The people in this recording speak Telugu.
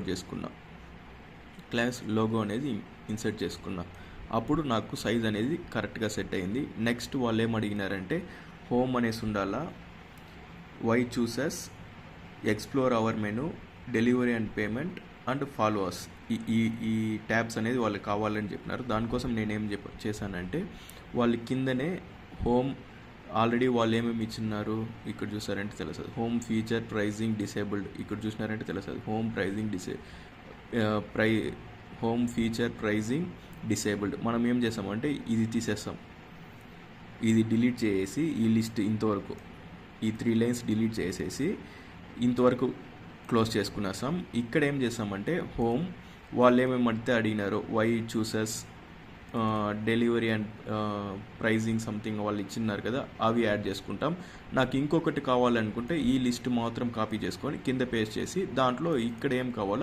అవుట్ చేసుకున్నా, క్లాస్ లోగో అనేది ఇన్సర్ట్ చేసుకున్నా. అప్పుడు నాకు సైజ్ అనేది కరెక్ట్గా సెట్ అయింది. నెక్స్ట్ వాళ్ళు ఏం అడిగినారంటే హోమ్ అనేసి ఉండాలా, why choose us, explore our menu, delivery and payment and followers, ఈ ఈ ట్యాబ్స్ అనేది వాళ్ళకి కావాలని చెప్పినారు. దానికోసం నేనేం చేశానంటే వాళ్ళ కిందనే హోమ్ ఆల్రెడీ వాళ్ళు ఏమేమి ఇచ్చిన్నారు ఇక్కడ చూసారంటే తెలుస్తుంది. హోమ్ ఫీచర్ ప్రైజింగ్ డిసేబుల్డ్, ఇక్కడ చూసినారంటే తెలుస్తుంది. హోమ్ ఫీచర్ ప్రైజింగ్ డిసేబుల్డ్ మనం ఏం చేసామంటే ఇది తీసేస్తాం, ఇది డిలీట్ చేసి ఈ లిస్ట్ ఇంతవరకు ఈ 3 లైన్స్ డిలీట్ చేసేసి ఇంతవరకు క్లోజ్ చేసుకునేస్తాం. ఇక్కడ ఏం చేస్తామంటే హోమ్ వాళ్ళు ఏమేమంటే అడిగినారో why choose us, delivery and pricing something వాళ్ళు ఇచ్చిన్నారు కదా, అవి యాడ్ చేసుకుంటాం. నాకు ఇంకొకటి కావాలనుకుంటే ఈ లిస్ట్ మాత్రం కాపీ చేసుకొని కింద పేస్ట్ చేసి దాంట్లో ఇక్కడ ఏం కావాలో